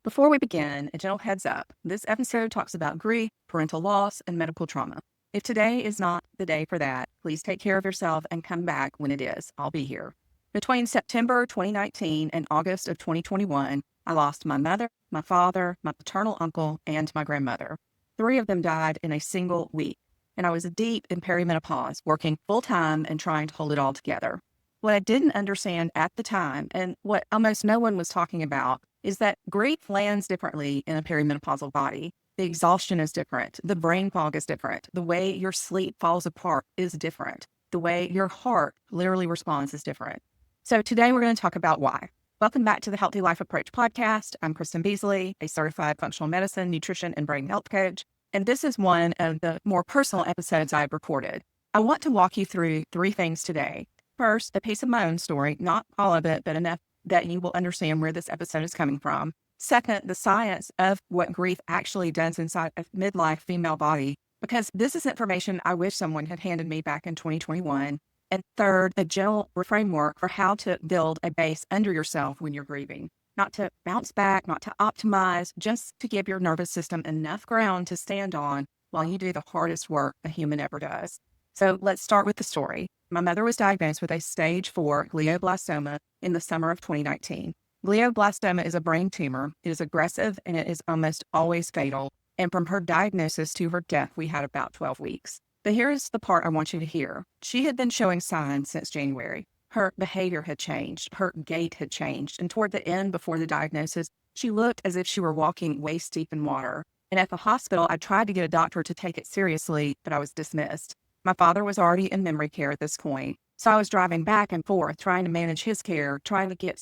Before we begin, a gentle heads up. This episode talks about grief, parental loss, and medical trauma. If today is not the day for that, please take care of yourself and come back when it is. I'll be here. Between September 2019 and August of 2021, I lost my mother, my father, my paternal uncle, and my grandmother. 3 of them died in a single week, and I was deep in perimenopause, working full-time and trying to hold it all together. What I didn't understand at the time, and what almost no one was talking about, is that grief lands differently in a perimenopausal body. The exhaustion is different. The brain fog is different. The way your sleep falls apart is different. The way your heart literally responds is different. So today we're going to talk about why. Welcome back to the Healthy Life Approach podcast. I'm Kristen Beasley, a certified functional medicine, nutrition, and brain health coach. And this is one of the more personal episodes I've recorded. I want to walk you through 3 things today. First, a piece of my own story, not all of it, but enough that you will understand where this episode is coming from. Second, the science of what grief actually does inside a midlife female body, because this is information I wish someone had handed me back in 2021. And third, a general framework for how to build a base under yourself when you're grieving. Not to bounce back, not to optimize, just to give your nervous system enough ground to stand on while you do the hardest work a human ever does. So let's start with the story. My mother was diagnosed with a stage 4 glioblastoma in the summer of 2019. Glioblastoma is a brain tumor. It is aggressive and it is almost always fatal. And from her diagnosis to her death, we had about 12 weeks. But here's the part I want you to hear. She had been showing signs since January. Her behavior had changed. Her gait had changed. And toward the end, before the diagnosis, she looked as if she were walking waist deep in water. And at the hospital, I tried to get a doctor to take it seriously, but I was dismissed. My father was already in memory care at this point, so I was driving back and forth, trying to manage his care, trying to get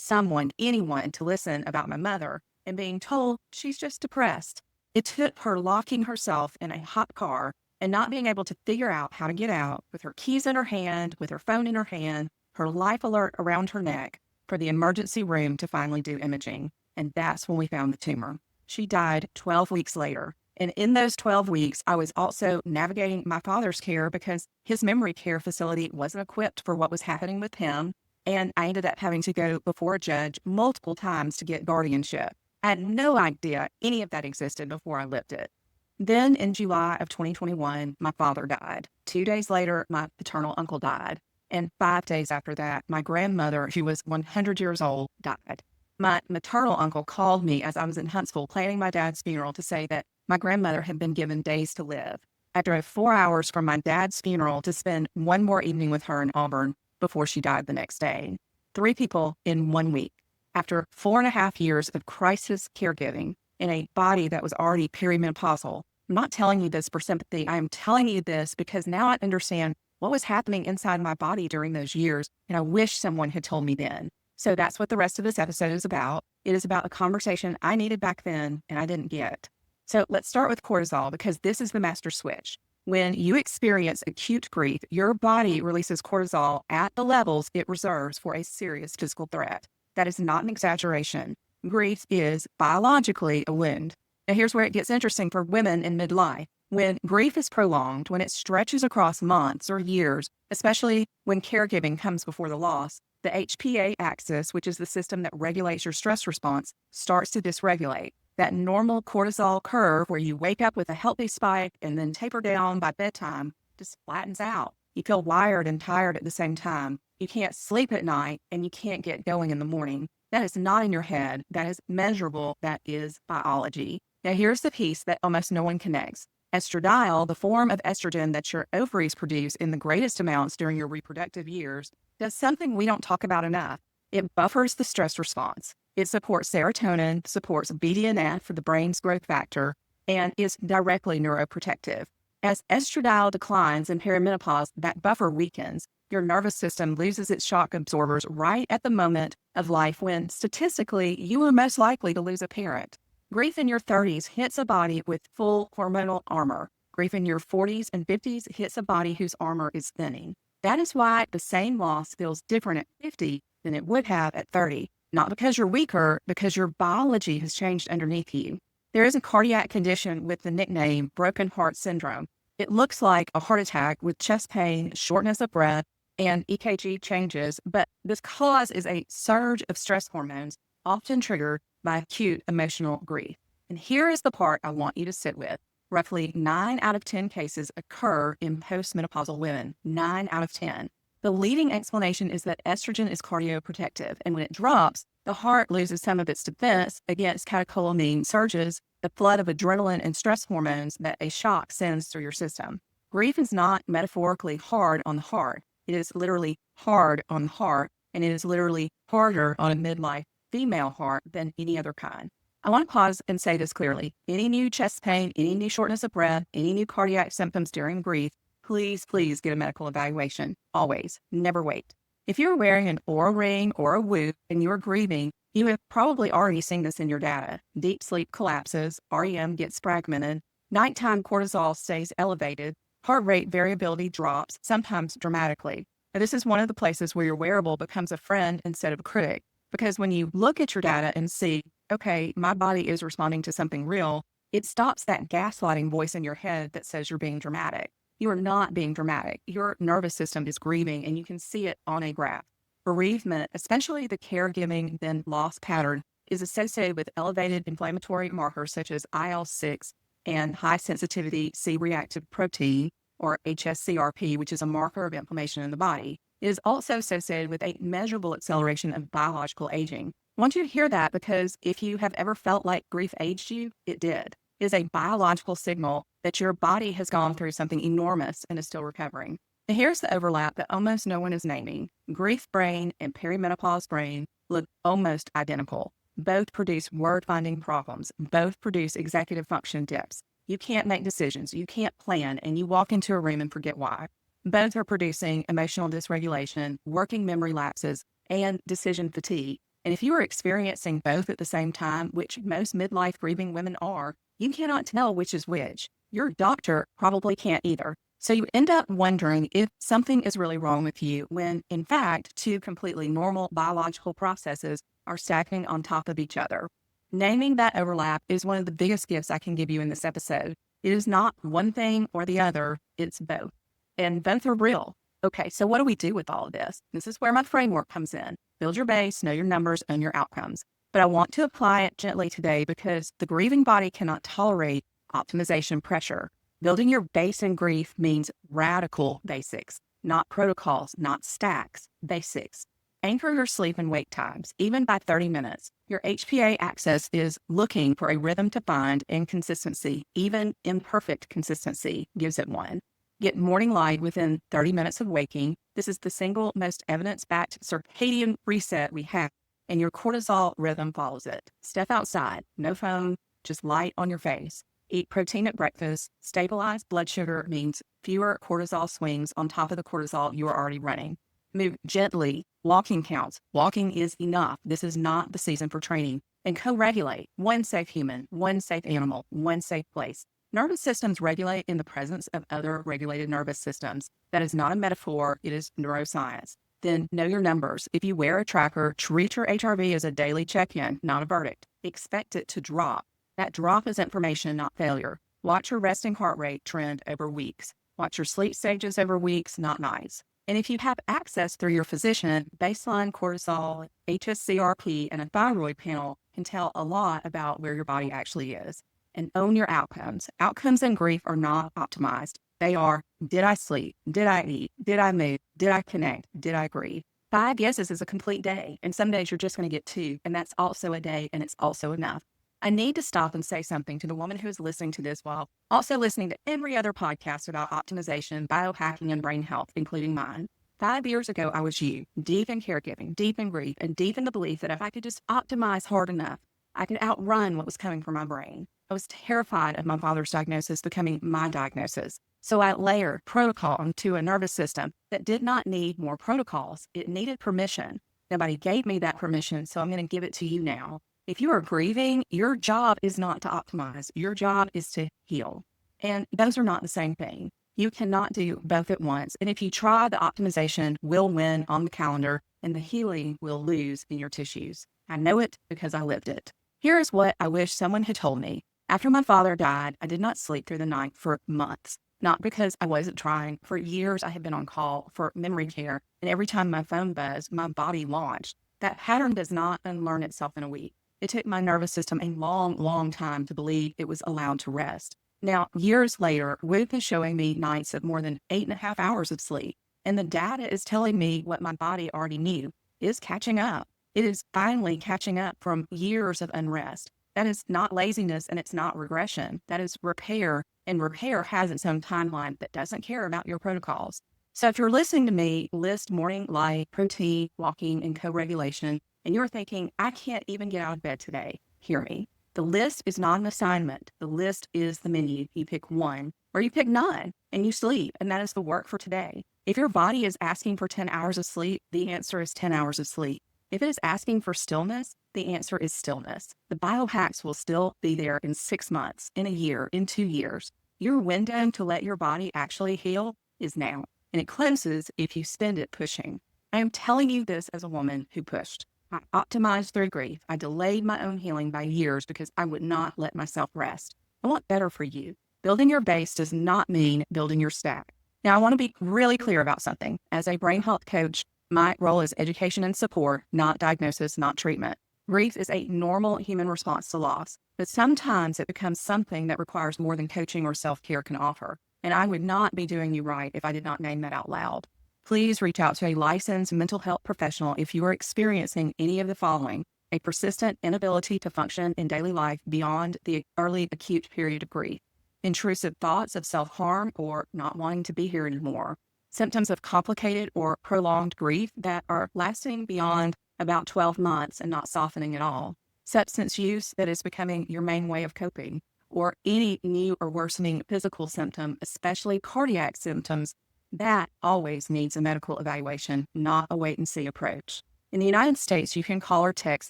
anyone to listen about my mother, and being told she's just depressed. It took her locking herself in a hot car and not being able to figure out how to get out, with her keys in her hand, with her phone in her hand, her life alert around her neck, for the emergency room to finally do imaging. And that's when we found the tumor. She died 12 weeks later. And in those 12 weeks, I was also navigating my father's care because his memory care facility wasn't equipped for what was happening with him. And I ended up having to go before a judge multiple times to get guardianship. I had no idea any of that existed before I lived it. Then in July of 2021, my father died. 2 days later, my paternal uncle died. And 5 days after that, my grandmother, who was 100 years old, died. My maternal uncle called me as I was in Huntsville planning my dad's funeral to say that my grandmother had been given days to live. I drove 4 hours from my dad's funeral to spend one more evening with her in Auburn before she died the next day. 3 people in 1 week. After 4.5 years of crisis caregiving in a body that was already perimenopausal. I'm not telling you this for sympathy. I am telling you this because now I understand what was happening inside my body during those years, and I wish someone had told me then. So that's what the rest of this episode is about. It is about a conversation I needed back then and I didn't get. So let's start with cortisol because this is the master switch. When you experience acute grief, your body releases cortisol at the levels it reserves for a serious physical threat. That is not an exaggeration. Grief is biologically a wound. Now here's where it gets interesting for women in midlife. When grief is prolonged, when it stretches across months or years, especially when caregiving comes before the loss, the HPA axis, which is the system that regulates your stress response, starts to dysregulate. That normal cortisol curve where you wake up with a healthy spike and then taper down by bedtime just flattens out. You feel wired and tired at the same time. You can't sleep at night and you can't get going in the morning. That is not in your head. That is measurable. That is biology. Now here's the piece that almost no one connects. Estradiol, the form of estrogen that your ovaries produce in the greatest amounts during your reproductive years, does something we don't talk about enough. It buffers the stress response. It supports serotonin, supports BDNF for the brain's growth factor, and is directly neuroprotective. As estradiol declines in perimenopause, that buffer weakens. Your nervous system loses its shock absorbers right at the moment of life when, statistically, you are most likely to lose a parent. Grief in your 30s hits a body with full hormonal armor. Grief in your 40s and 50s hits a body whose armor is thinning. That is why the same loss feels different at 50 than it would have at 30. Not because you're weaker, because your biology has changed underneath you. There is a cardiac condition with the nickname broken heart syndrome. It looks like a heart attack with chest pain, shortness of breath, and EKG changes, but this cause is a surge of stress hormones, often triggered by acute emotional grief. And here is the part I want you to sit with. Roughly 9 out of 10 cases occur in postmenopausal women. 9 out of 10. The leading explanation is that estrogen is cardioprotective, and when it drops, the heart loses some of its defense against catecholamine surges, the flood of adrenaline and stress hormones that a shock sends through your system. Grief is not metaphorically hard on the heart. It is literally hard on the heart, and it is literally harder on a midlife female heart than any other kind. I want to pause and say this clearly. Any new chest pain, any new shortness of breath, any new cardiac symptoms during grief, please get a medical evaluation. Always. Never wait. If you're wearing an Oura ring or a Whoop and you're grieving, you have probably already seen this in your data. Deep sleep collapses, REM gets fragmented, nighttime cortisol stays elevated, heart rate variability drops, sometimes dramatically. Now, this is one of the places where your wearable becomes a friend instead of a critic. Because when you look at your data and see, okay, my body is responding to something real, it stops that gaslighting voice in your head that says you're being dramatic. You are not being dramatic. Your nervous system is grieving, and you can see it on a graph. Bereavement, especially the caregiving then loss pattern, is associated with elevated inflammatory markers such as IL-6 and high sensitivity C-reactive protein, or HSCRP, which is a marker of inflammation in the body. It is also associated with a measurable acceleration of biological aging. I want you to hear that because if you have ever felt like grief aged you, it did. It is a biological signal that your body has gone through something enormous and is still recovering. And here's the overlap that almost no one is naming. Grief brain and perimenopause brain look almost identical. Both produce word-finding problems. Both produce executive function dips. You can't make decisions. You can't plan, and you walk into a room and forget why. Both are producing emotional dysregulation, working memory lapses, and decision fatigue. And if you are experiencing both at the same time, which most midlife grieving women are, you cannot tell which is which. Your doctor probably can't either. So you end up wondering if something is really wrong with you when, in fact, two completely normal biological processes are stacking on top of each other. Naming that overlap is one of the biggest gifts I can give you in this episode. It is not one thing or the other, it's both. And both are real. Okay, so what do we do with all of this? This is where my framework comes in. Build your base, know your numbers, own your outcomes. But I want to apply it gently today because the grieving body cannot tolerate optimization pressure. Building your base in grief means radical basics, not protocols, not stacks, basics. Anchor your sleep and wake times, even by 30 minutes. Your HPA axis is looking for a rhythm to find, and consistency, even imperfect consistency, gives it one. Get morning light within 30 minutes of waking. This is the single most evidence-backed circadian reset we have, and your cortisol rhythm follows it. Step outside, no phone, just light on your face. Eat protein at breakfast. Stabilized blood sugar means fewer cortisol swings on top of the cortisol you are already running. Move gently. Walking counts. Walking is enough. This is not the season for training. And co-regulate. One safe human, one safe animal, one safe place. Nervous systems regulate in the presence of other regulated nervous systems. That is not a metaphor. It is neuroscience. Then know your numbers. If you wear a tracker, treat your HRV as a daily check-in, not a verdict. Expect it to drop. That drop is information, not failure. Watch your resting heart rate trend over weeks. Watch your sleep stages over weeks, not nights. And if you have access through your physician, baseline cortisol, HSCRP, and a thyroid panel can tell a lot about where your body actually is. And own your outcomes. Outcomes in grief are not optimized. They are, did I sleep? Did I eat? Did I move? Did I connect? Did I grieve? 5 yeses is a complete day. And some days you're just going to get 2. And that's also a day, and it's also enough. I need to stop and say something to the woman who is listening to this while also listening to every other podcast about optimization, biohacking, and brain health, including mine. 5 years ago, I was you, deep in caregiving, deep in grief, and deep in the belief that if I could just optimize hard enough, I could outrun what was coming from my brain. I was terrified of my father's diagnosis becoming my diagnosis. So I layered protocol onto a nervous system that did not need more protocols. It needed permission. Nobody gave me that permission, so I'm going to give it to you now. If you are grieving, your job is not to optimize. Your job is to heal. And those are not the same thing. You cannot do both at once. And if you try, the optimization will win on the calendar and the healing will lose in your tissues. I know it because I lived it. Here is what I wish someone had told me. After my father died, I did not sleep through the night for months. Not because I wasn't trying. For years, I had been on call for memory care. And every time my phone buzzed, my body launched. That pattern does not unlearn itself in a week. It took my nervous system a long, long time to believe it was allowed to rest. Now, years later, Whoop is showing me nights of more than 8.5 hours of sleep. And the data is telling me what my body already knew is catching up. It is finally catching up from years of unrest. That is not laziness and it's not regression. That is repair. And repair has its own timeline that doesn't care about your protocols. So if you're listening to me list morning light, protein, walking, and co-regulation, and you're thinking, I can't even get out of bed today, hear me. The list is not an assignment. The list is the menu. You pick one or you pick none and you sleep. And that is the work for today. If your body is asking for 10 hours of sleep, the answer is 10 hours of sleep. If it is asking for stillness, the answer is stillness. The biohacks will still be there in 6 months, in a year, in 2 years. Your window to let your body actually heal is now. And it closes if you spend it pushing. I am telling you this as a woman who pushed. I optimized through grief. I delayed my own healing by years because I would not let myself rest. I want better for you. Building your base does not mean building your stack. Now, I want to be really clear about something. As a brain health coach, my role is education and support, not diagnosis, not treatment. Grief is a normal human response to loss, but sometimes it becomes something that requires more than coaching or self-care can offer. And I would not be doing you right if I did not name that out loud. Please reach out to a licensed mental health professional if you are experiencing any of the following: a persistent inability to function in daily life beyond the early acute period of grief, intrusive thoughts of self-harm or not wanting to be here anymore, symptoms of complicated or prolonged grief that are lasting beyond about 12 months and not softening at all, substance use that is becoming your main way of coping, or any new or worsening physical symptom, especially cardiac symptoms, that always needs a medical evaluation, not a wait-and-see approach. In the United States, you can call or text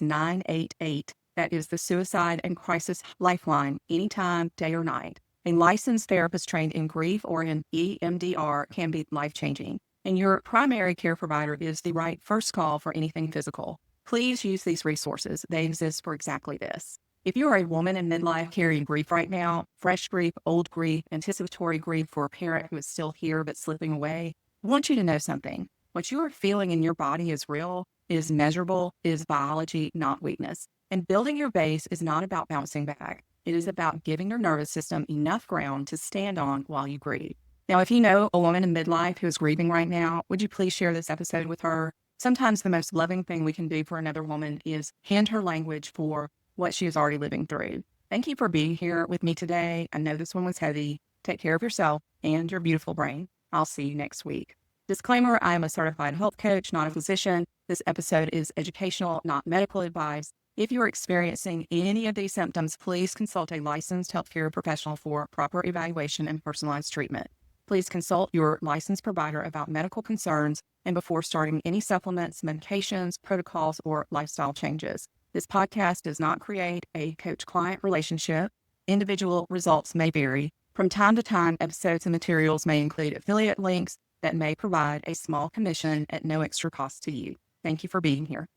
988. That is the Suicide and Crisis Lifeline, anytime, day or night. A licensed therapist trained in grief or in EMDR can be life-changing, and your primary care provider is the right first call for anything physical. Please use these resources. They exist for exactly this. If you are a woman in midlife carrying grief right now, fresh grief, old grief, anticipatory grief for a parent who is still here but slipping away, I want you to know something. What you are feeling in your body is real, is measurable, is biology, not weakness. And building your base is not about bouncing back. It is about giving your nervous system enough ground to stand on while you grieve. Now, if you know a woman in midlife who is grieving right now, would you please share this episode with her? Sometimes the most loving thing we can do for another woman is hand her language for what she is already living through. Thank you for being here with me today. I know this one was heavy. Take care of yourself and your beautiful brain. I'll see you next week. Disclaimer, I am a certified health coach, not a physician. This episode is educational, not medical advice. If you are experiencing any of these symptoms, please consult a licensed healthcare professional for proper evaluation and personalized treatment. Please consult your licensed provider about medical concerns and before starting any supplements, medications, protocols, or lifestyle changes. This podcast does not create a coach-client relationship. Individual results may vary. From time to time, episodes and materials may include affiliate links that may provide a small commission at no extra cost to you. Thank you for being here.